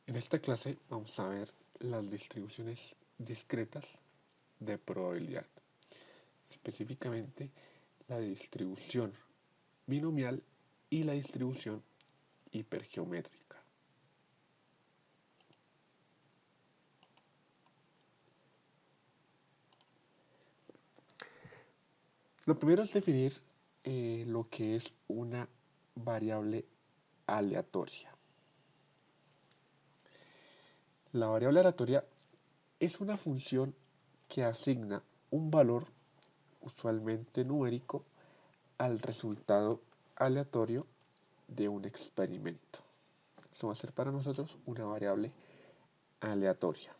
En esta clase vamos a ver las distribuciones discretas de probabilidad, específicamente la distribución binomial y la distribución hipergeométrica. Lo primero es definir lo que es una variable aleatoria. La variable aleatoria es una función que asigna un valor, usualmente numérico, al resultado aleatorio de un experimento. Eso va a ser para nosotros una variable aleatoria.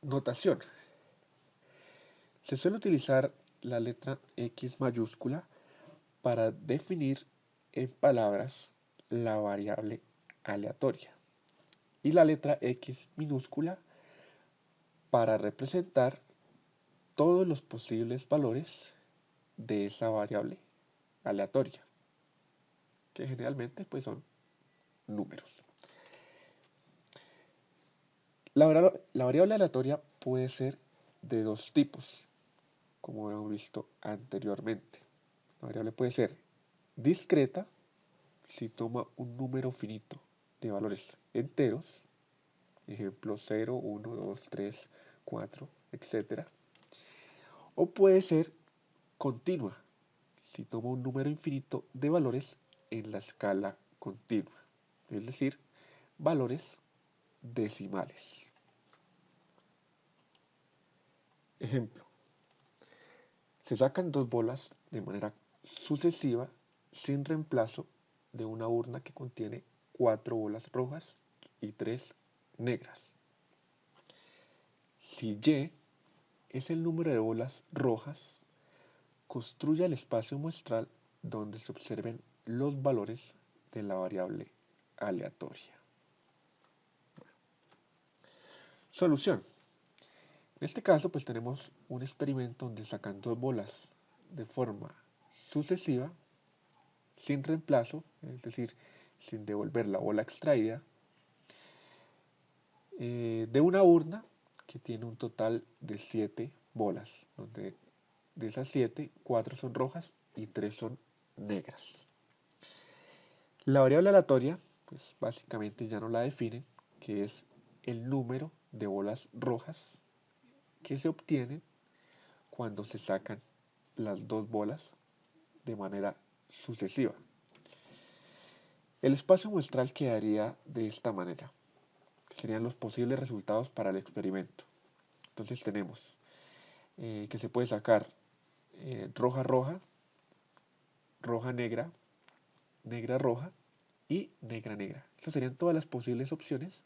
Notación. Se suele utilizar la letra X mayúscula para definir en palabras la variable aleatoria y la letra X minúscula para representar todos los posibles valores de esa variable aleatoria, que generalmente pues son números. La variable aleatoria puede ser de dos tipos, como hemos visto anteriormente. La variable puede ser discreta si toma un número finito de valores enteros, ejemplo 0, 1, 2, 3, 4, etc. O puede ser continua si toma un número infinito de valores en la escala continua, es decir, valores decimales. Ejemplo, se sacan dos bolas de manera sucesiva sin reemplazo de una urna que contiene 4 bolas rojas y 3 negras. Si Y es el número de bolas rojas, construya el espacio muestral donde se observen los valores de la variable aleatoria. Solución. En este caso pues tenemos un experimento donde sacan dos bolas de forma sucesiva, sin reemplazo, es decir, sin devolver la bola extraída, de una urna que tiene un total de 7 bolas, donde de esas 7, 4 son rojas y 3 son negras. La variable aleatoria, pues básicamente ya no la definen, que es el número de bolas rojas que se obtienen cuando se sacan las dos bolas de manera sucesiva. El espacio muestral quedaría de esta manera, que serían los posibles resultados para el experimento. Entonces tenemos que se puede sacar roja roja, roja negra, negra roja y negra negra. Estas serían todas las posibles opciones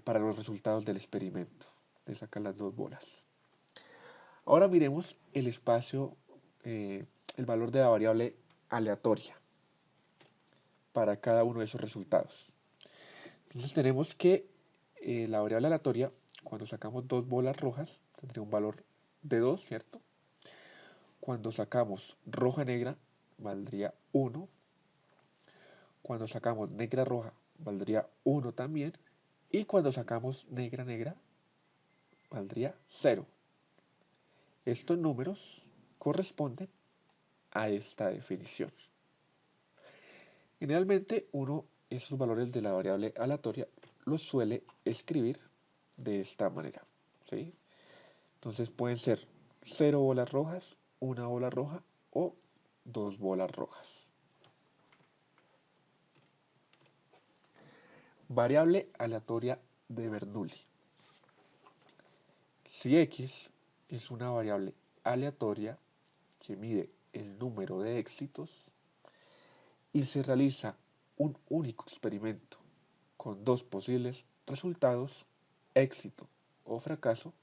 para los resultados del experimento, de sacar las dos bolas. Ahora miremos el espacio, el valor de la variable aleatoria para cada uno de esos resultados. Entonces tenemos que la variable aleatoria, cuando sacamos dos bolas rojas, tendría un valor de 2, ¿cierto? Cuando sacamos roja negra, valdría 1. Cuando sacamos negra roja, valdría 1 también. Y cuando sacamos negra negra, valdría 0. Estos números corresponden a esta definición. Generalmente uno esos valores de la variable aleatoria los suele escribir de esta manera, ¿sí? Entonces pueden ser 0 bolas rojas, 1 bola roja o 2 bolas rojas. Variable aleatoria de Bernoulli. Si X es una variable aleatoria que mide el número de éxitos y se realiza un único experimento con dos posibles resultados, éxito o fracaso,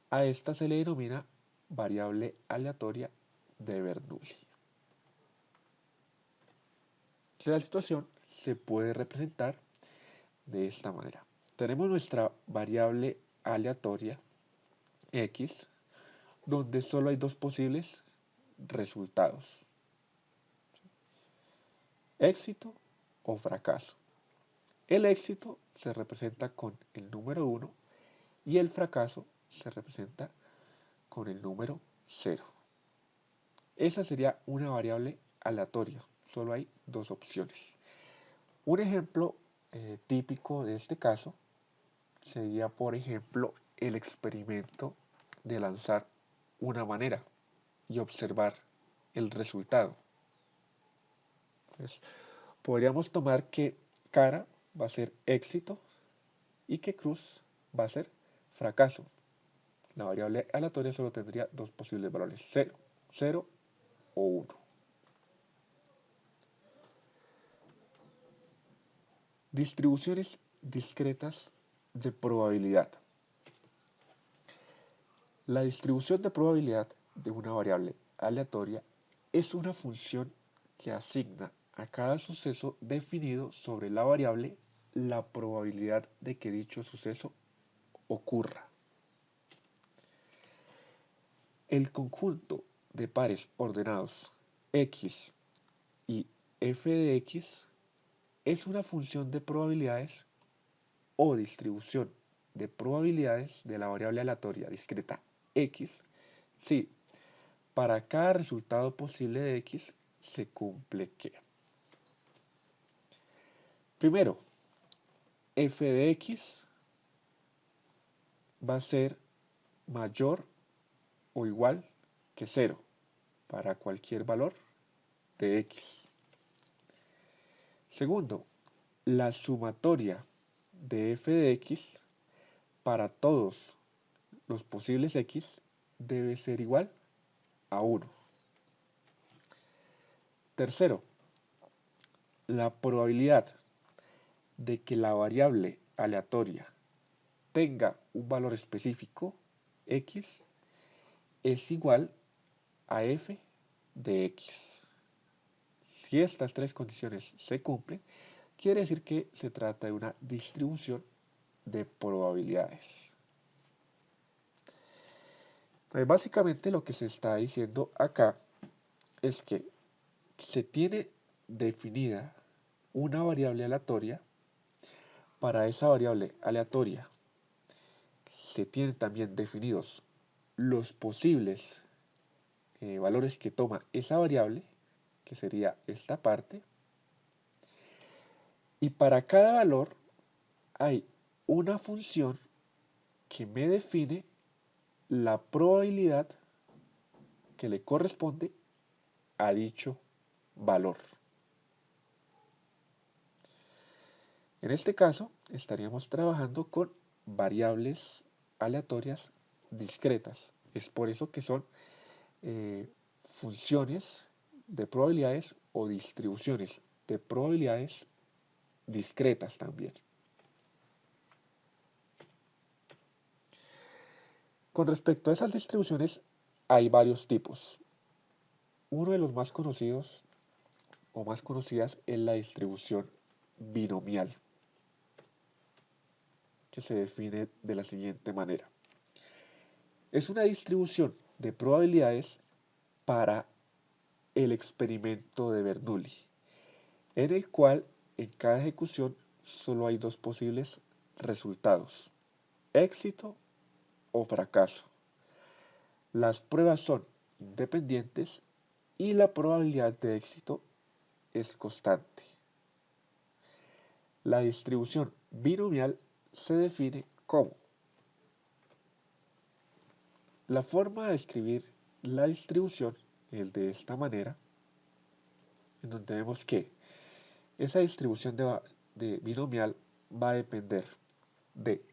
a esta se le denomina variable aleatoria de Bernoulli. La situación se puede representar de esta manera. Tenemos nuestra variable aleatoria X, donde solo hay dos posibles resultados, éxito o fracaso. El éxito se representa con el número 1 y el fracaso se representa con el número 0. Esa sería una variable aleatoria. Solo hay dos opciones. Un ejemplo típico de este caso sería, por ejemplo, el experimento de lanzar una manera y observar el resultado. Entonces, podríamos tomar que cara va a ser éxito y que cruz va a ser fracaso. La variable aleatoria solo tendría dos posibles valores, 0, 0 o 1. Distribuciones discretas de probabilidad. La distribución de probabilidad de una variable aleatoria es una función que asigna a cada suceso definido sobre la variable la probabilidad de que dicho suceso ocurra. El conjunto de pares ordenados x y f de x es una función de probabilidades o distribución de probabilidades de la variable aleatoria discreta x si para cada resultado posible de x se cumple que, primero, f de x va a ser mayor o igual que 0 para cualquier valor de x. Segundo, la sumatoria de f de x para todos los posibles x debe ser igual a 1. Tercero, la probabilidad de que la variable aleatoria tenga un valor específico x es igual a f de x. Si estas tres condiciones se cumplen, quiere decir que se trata de una distribución de probabilidades. Entonces, básicamente lo que se está diciendo acá es que se tiene definida una variable aleatoria. Para esa variable aleatoria se tienen también definidos los posibles valores que toma esa variable, que sería esta parte, y para cada valor hay una función que me define la probabilidad que le corresponde a dicho valor. En este caso, estaríamos trabajando con variables aleatorias discretas. Es por eso que son funciones de probabilidades o distribuciones de probabilidades discretas también. Con respecto a esas distribuciones, hay varios tipos. Uno de los más conocidos o más conocidas es la distribución binomial, que se define de la siguiente manera. Es una distribución de probabilidades para el experimento de Bernoulli, en el cual en cada ejecución solo hay dos posibles resultados, éxito o fracaso. Las pruebas son independientes y la probabilidad de éxito es constante. La distribución binomial se define como la forma de escribir la distribución es de esta manera, en donde vemos que esa distribución de binomial va a depender de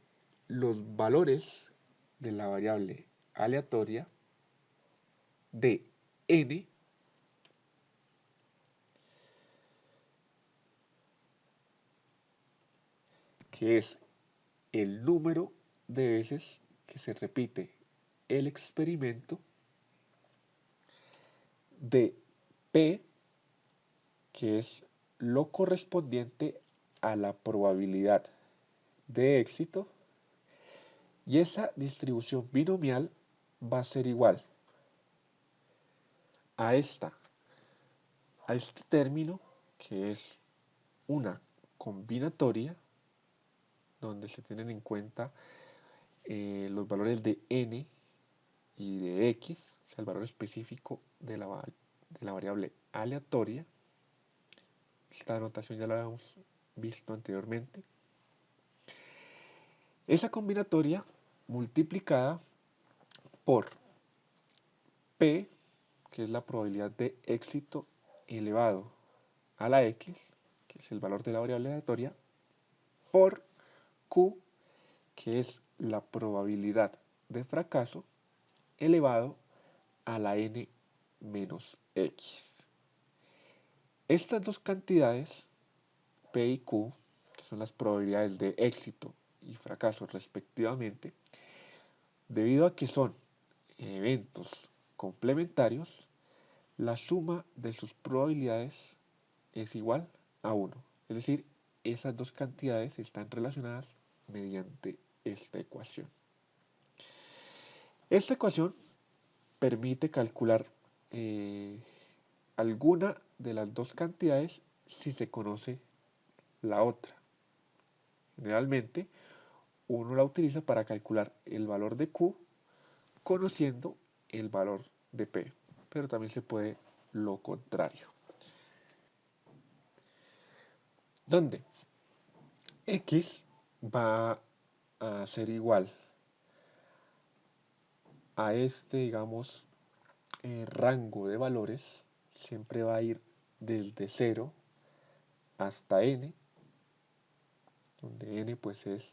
los valores de la variable aleatoria de n que es el número de veces que se repite el experimento, de p, que es lo correspondiente a la probabilidad de éxito, y esa distribución binomial va a ser igual a este término, que es una combinatoria donde se tienen en cuenta los valores de n y de x, o sea, el valor específico de la variable aleatoria. Esta notación ya la habíamos visto anteriormente. Esa combinatoria multiplicada por P, que es la probabilidad de éxito elevado a la X, que es el valor de la variable aleatoria, por Q, que es la probabilidad de fracaso elevado a la N menos X. Estas dos cantidades, P y Q, que son las probabilidades de éxito y fracaso respectivamente, debido a que son eventos complementarios, la suma de sus probabilidades es igual a 1. Es decir, esas dos cantidades están relacionadas mediante esta ecuación. Esta ecuación permite calcular alguna de las dos cantidades si se conoce la otra. Generalmente, uno la utiliza para calcular el valor de Q conociendo el valor de P, pero también se puede lo contrario. Donde X va a ser igual a este, digamos, rango de valores, siempre va a ir desde 0 hasta n, donde n pues es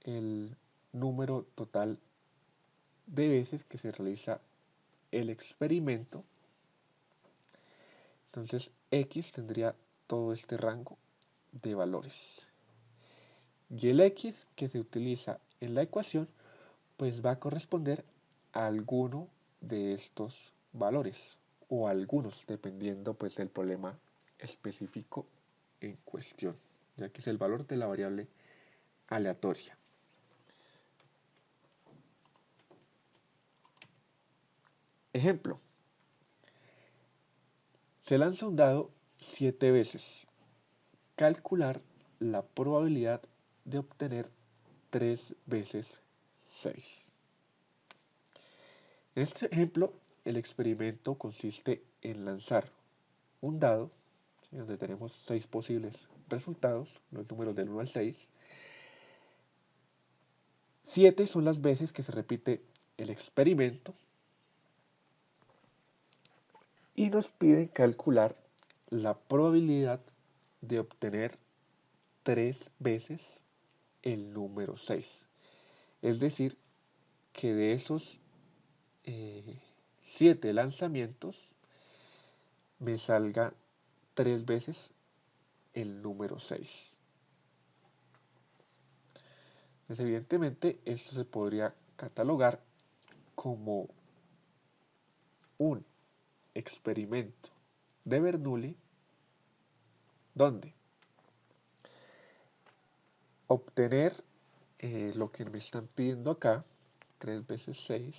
el número total de veces que se realiza el experimento. Entonces X tendría todo este rango de valores. Y el X que se utiliza en la ecuación pues va a corresponder a alguno de estos valores o algunos dependiendo pues del problema específico en cuestión, ya que es el valor de la variable aleatoria. Ejemplo, se lanza un dado 7 veces. Calcular la probabilidad de obtener 3 veces 6. En este ejemplo, el experimento consiste en lanzar un dado, ¿sí?, donde tenemos 6 posibles resultados, los números del 1 al 6. 7 son las veces que se repite el experimento y nos piden calcular la probabilidad de obtener 3 veces el número 6. Es decir, que de esos 7 lanzamientos me salga 3 veces el número 6. Entonces, evidentemente, esto se podría catalogar como un experimento de Bernoulli, donde obtener lo que me están pidiendo acá, 3 veces 6,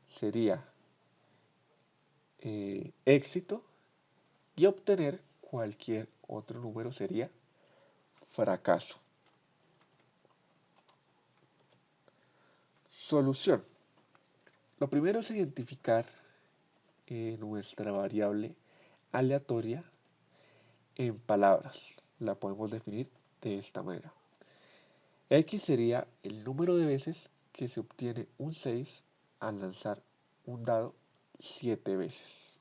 sería éxito, y obtener cualquier otro número sería fracaso. Solución. Lo primero es identificar nuestra variable aleatoria en palabras. La podemos definir de esta manera. X sería el número de veces que se obtiene un 6 al lanzar un dado 7 veces.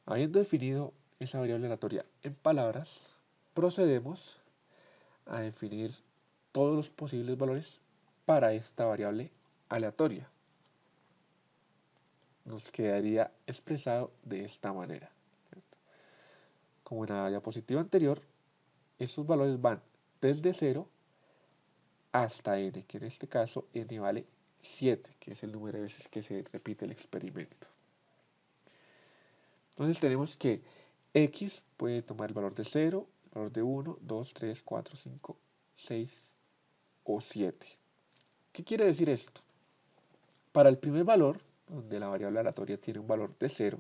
Habiendo definido esa variable aleatoria en palabras, procedemos a definir todos los posibles valores para esta variable aleatoria. Nos quedaría expresado de esta manera. Como en la diapositiva anterior, estos valores van desde 0 hasta n, que en este caso n vale 7, que es el número de veces que se repite el experimento. Entonces tenemos que x puede tomar el valor de 0, el valor de 1, 2, 3, 4, 5, 6 o 7. ¿Qué quiere decir esto? Para el primer valor, donde la variable aleatoria tiene un valor de 0,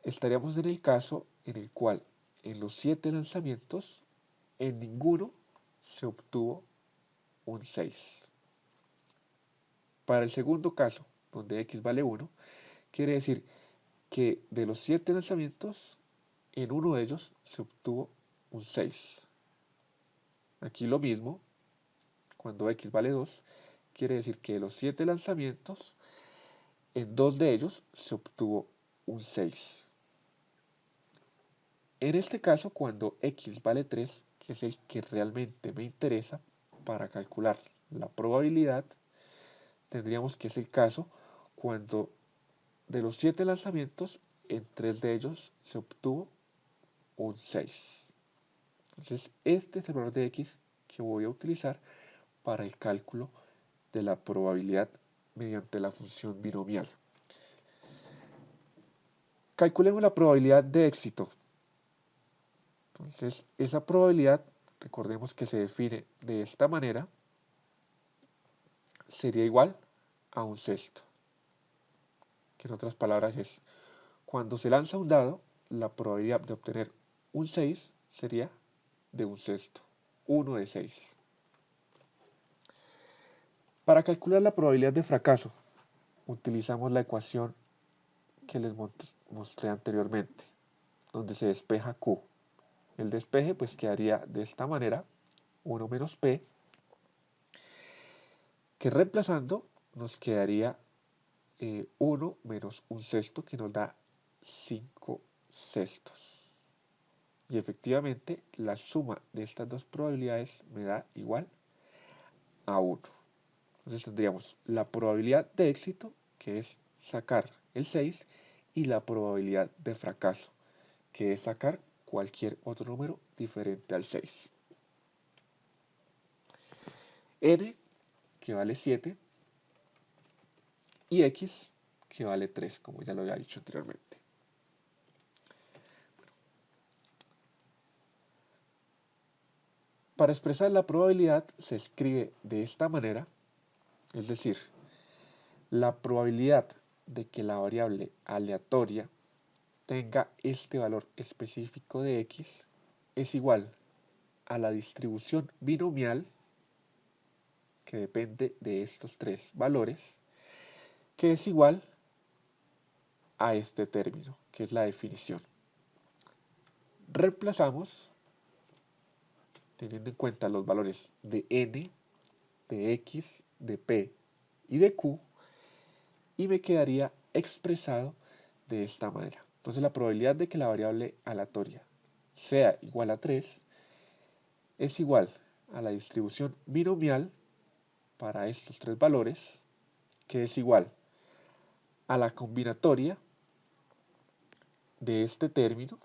estaríamos en el caso en el cual en los 7 lanzamientos en ninguno se obtuvo un 6. Para el segundo caso, donde x vale 1, quiere decir que de los 7 lanzamientos, en uno de ellos se obtuvo un 6. Aquí lo mismo, cuando x vale 2, quiere decir que de los 7 lanzamientos, en 2 de ellos se obtuvo un 6. En este caso, cuando x vale 3, que es el que realmente me interesa para calcular la probabilidad, tendríamos que es el caso cuando de los 7 lanzamientos, en 3 de ellos se obtuvo un 6. Entonces, este es el valor de x que voy a utilizar para el cálculo de la probabilidad mediante la función binomial. Calculemos la probabilidad de éxito. Entonces, esa probabilidad, recordemos que se define de esta manera, sería igual a un sexto. Que en otras palabras es, cuando se lanza un dado, la probabilidad de obtener un 6 sería de un sexto, 1 de 6. Para calcular la probabilidad de fracaso, utilizamos la ecuación que les mostré anteriormente, donde se despeja Q. El despeje pues quedaría de esta manera, 1 menos P, que reemplazando nos quedaría 1 menos un sexto, que nos da 5 sextos. Y efectivamente la suma de estas dos probabilidades me da igual a 1. Entonces tendríamos la probabilidad de éxito, que es sacar el 6, y la probabilidad de fracaso, que es sacar cualquier otro número diferente al 6. N, que vale 7, y X, que vale 3, como ya lo había dicho anteriormente. Para expresar la probabilidad se escribe de esta manera, es decir, la probabilidad de que la variable aleatoria tenga este valor específico de x es igual a la distribución binomial, que depende de estos tres valores, que es igual a este término, que es la definición. Reemplazamos, teniendo en cuenta los valores de n, de x, de p y de q, y me quedaría expresado de esta manera. Entonces la probabilidad de que la variable aleatoria sea igual a 3 es igual a la distribución binomial para estos tres valores, que es igual a la combinatoria de este término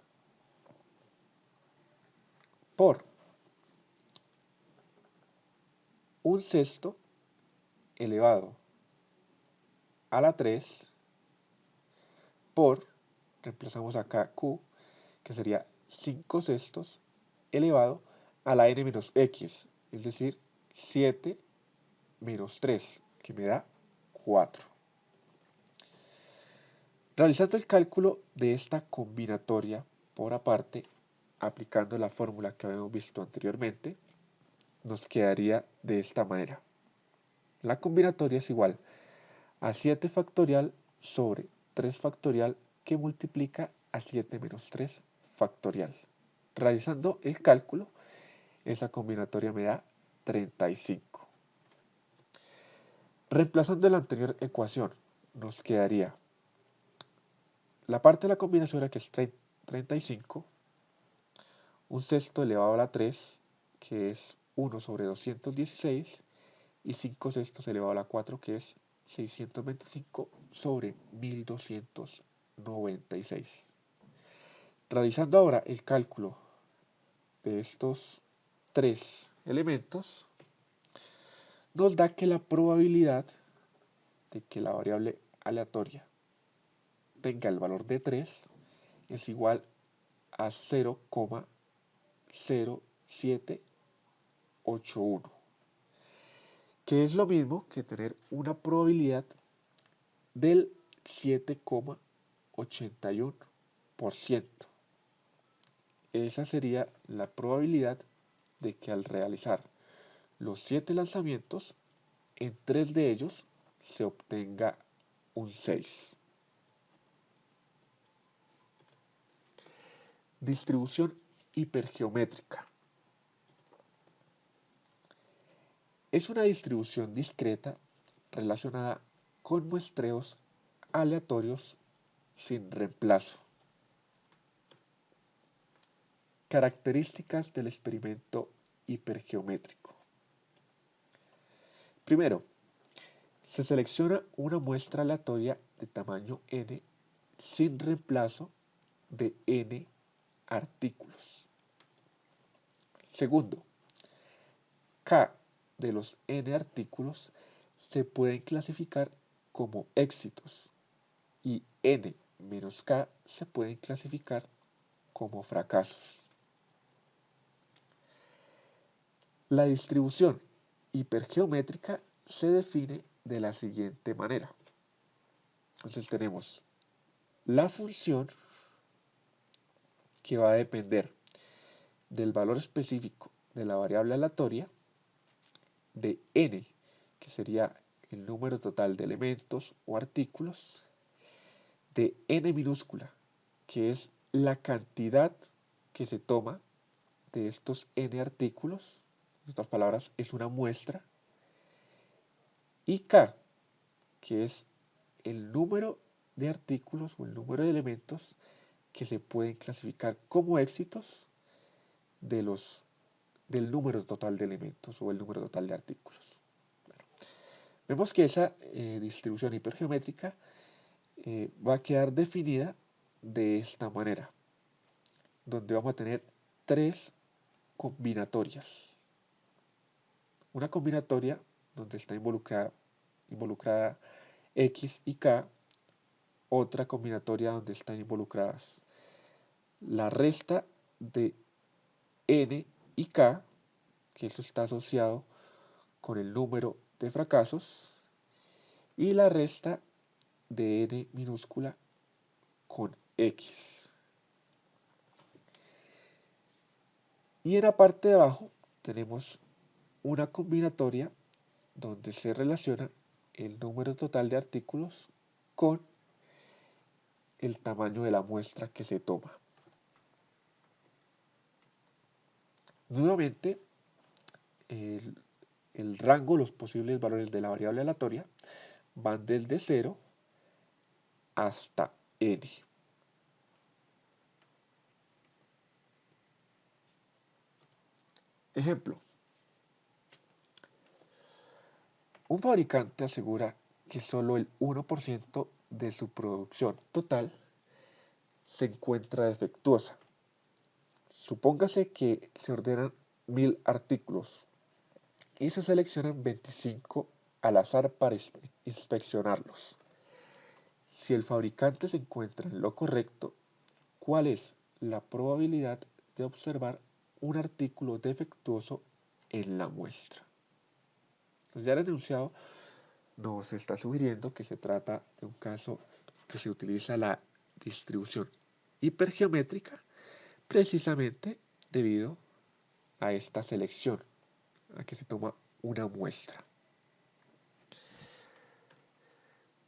por un sexto elevado a la 3 por, reemplazamos acá q, que sería 5 sextos elevado a la n menos x, es decir, 7 menos 3, que me da 4. Realizando el cálculo de esta combinatoria por aparte, aplicando la fórmula que habíamos visto anteriormente, nos quedaría de esta manera. La combinatoria es igual a 7 factorial sobre 3 factorial, que multiplica a 7 menos 3 factorial. Realizando el cálculo, esa combinatoria me da 35. Reemplazando la anterior ecuación, nos quedaría la parte de la combinación, que es 35, un sexto elevado a la 3, que es 1 sobre 216, y 5 sextos elevado a la 4, que es 625 sobre 1296. Realizando ahora el cálculo de estos tres elementos, nos da que la probabilidad de que la variable aleatoria tenga el valor de 3 es igual a 0,0781, que es lo mismo que tener una probabilidad del 7,81%. Esa sería la probabilidad de que al realizar los 7 lanzamientos, en 3 de ellos se obtenga un 6. Distribución hipergeométrica. Es una distribución discreta relacionada con muestreos aleatorios sin reemplazo. Características del experimento hipergeométrico. Primero, se selecciona una muestra aleatoria de tamaño n sin reemplazo de n artículos. Segundo, k de los n artículos se pueden clasificar como éxitos y n menos k se pueden clasificar como fracasos. La distribución hipergeométrica se define de la siguiente manera. Entonces tenemos la función que va a depender del valor específico de la variable aleatoria, de n, que sería el número total de elementos o artículos, de n minúscula, que es la cantidad que se toma de estos n artículos, en otras palabras, es una muestra, y k, que es el número de artículos o el número de elementos que se pueden clasificar como éxitos del número total de elementos o el número total de artículos. Bueno, vemos que esa distribución hipergeométrica va a quedar definida de esta manera, donde vamos a tener 3 combinatorias. Una combinatoria donde está involucrada x y k, otra combinatoria donde están involucradas la resta de n y k, que eso está asociado con el número de fracasos, y la resta de n minúscula con x. Y en la parte de abajo tenemos una combinatoria donde se relaciona el número total de artículos con el tamaño de la muestra que se toma. Nuevamente, el rango, los posibles valores de la variable aleatoria van desde 0 hasta n. Ejemplo. Un fabricante asegura que solo el 1% de su producción total se encuentra defectuosa. Supóngase que se ordenan 1000 artículos y se seleccionan 25 al azar para inspeccionarlos. Si el fabricante se encuentra en lo correcto, ¿cuál es la probabilidad de observar un artículo defectuoso en la muestra? Entonces ya el enunciado nos está sugiriendo que se trata de un caso que se utiliza la distribución hipergeométrica precisamente debido a esta selección, a que se toma una muestra.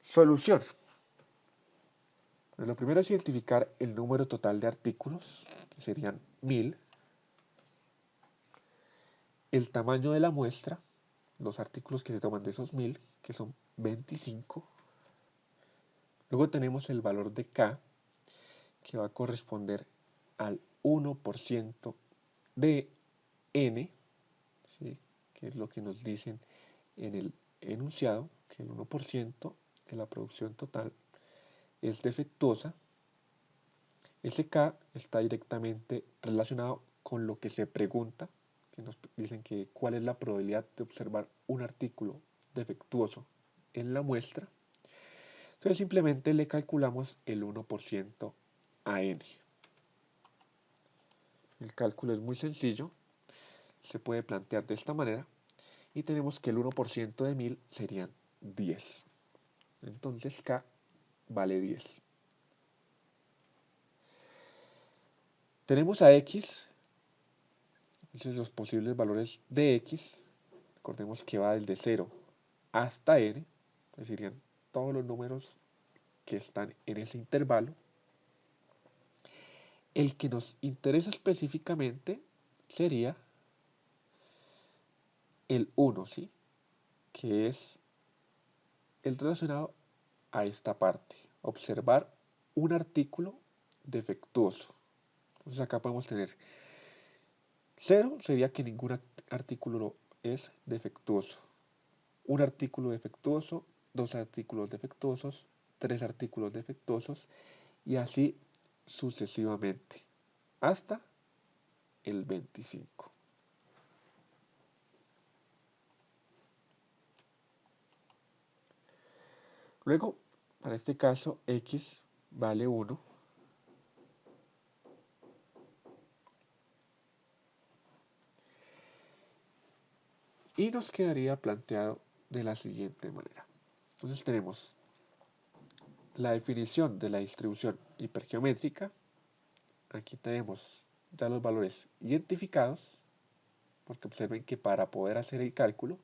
Solución. Lo primero es identificar el número total de artículos, que serían 1000, el tamaño de la muestra, los artículos que se toman de esos 1000, que son 25. Luego tenemos el valor de K, que va a corresponder al 1% de N, ¿sí? Que es lo que nos dicen en el enunciado, que el 1% de la producción total es defectuosa. Ese K está directamente relacionado con lo que se pregunta, que nos dicen que cuál es la probabilidad de observar un artículo defectuoso en la muestra. Entonces simplemente le calculamos el 1% a n. El cálculo es muy sencillo, se puede plantear de esta manera y tenemos que el 1% de 1000 serían 10. Entonces K vale 10. Tenemos a X, Entonces los posibles valores de x, recordemos que va desde 0 hasta n, pues serían todos los números que están en ese intervalo. El que nos interesa específicamente sería el 1, ¿sí? Que es el relacionado a esta parte. Observar un artículo defectuoso. Entonces acá podemos tener 0 sería que ningún artículo es defectuoso. Un artículo defectuoso, dos artículos defectuosos, tres artículos defectuosos y así sucesivamente hasta el 25. Luego, para este caso, x vale 1. Y nos quedaría planteado de la siguiente manera. Entonces tenemos la definición de la distribución hipergeométrica. Aquí tenemos ya los valores identificados, porque observen que para poder hacer el cálculo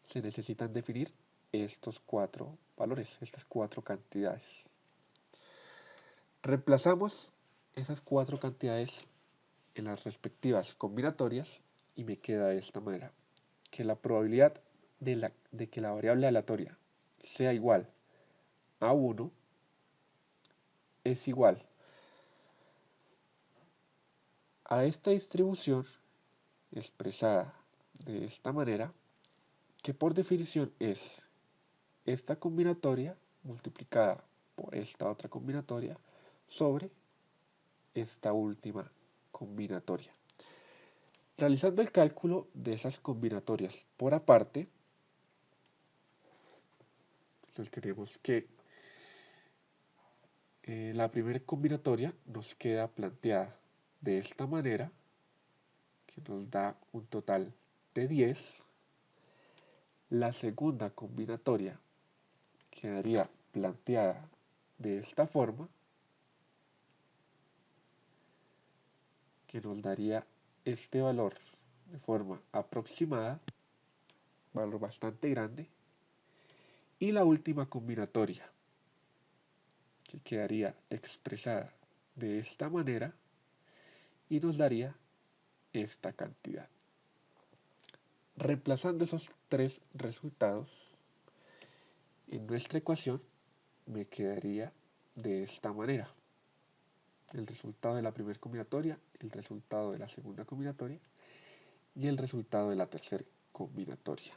se necesitan definir estos 4 valores, estas 4 cantidades. Reemplazamos esas 4 cantidades en las respectivas combinatorias y me queda de esta manera, que la probabilidad de que la variable aleatoria sea igual a 1 es igual a esta distribución expresada de esta manera, que por definición es esta combinatoria multiplicada por esta otra combinatoria sobre esta última combinatoria. Realizando el cálculo de esas combinatorias por aparte, entonces tenemos que la primera combinatoria nos queda planteada de esta manera, que nos da un total de 10. La segunda combinatoria quedaría planteada de esta forma, que nos daría este valor de forma aproximada, valor bastante grande, y la última combinatoria, que quedaría expresada de esta manera y nos daría esta cantidad. Reemplazando esos 3 resultados en nuestra ecuación, me quedaría de esta manera. El resultado de la primera combinatoria, el resultado de la segunda combinatoria y el resultado de la tercera combinatoria.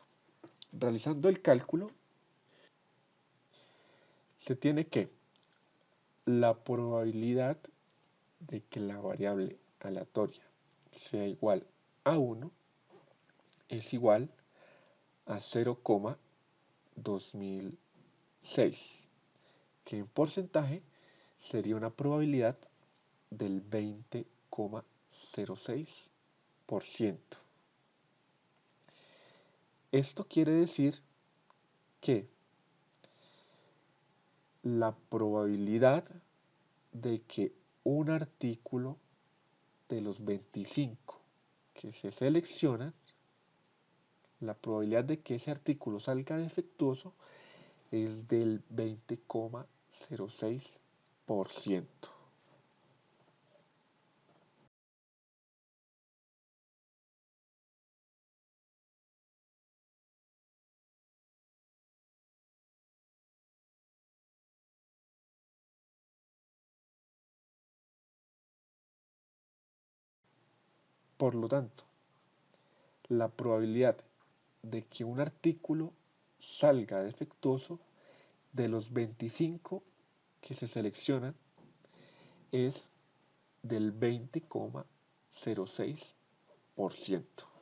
Realizando el cálculo, se tiene que la probabilidad de que la variable aleatoria sea igual a 1 es igual a 0,2006, que en porcentaje sería una probabilidad del 20,06%. Esto quiere decir que la probabilidad de que un artículo de los 25 que se seleccionan, la probabilidad de que ese artículo salga defectuoso es del 20,06%. Por lo tanto, la probabilidad de que un artículo salga defectuoso de los 25 que se seleccionan es del 20,06%.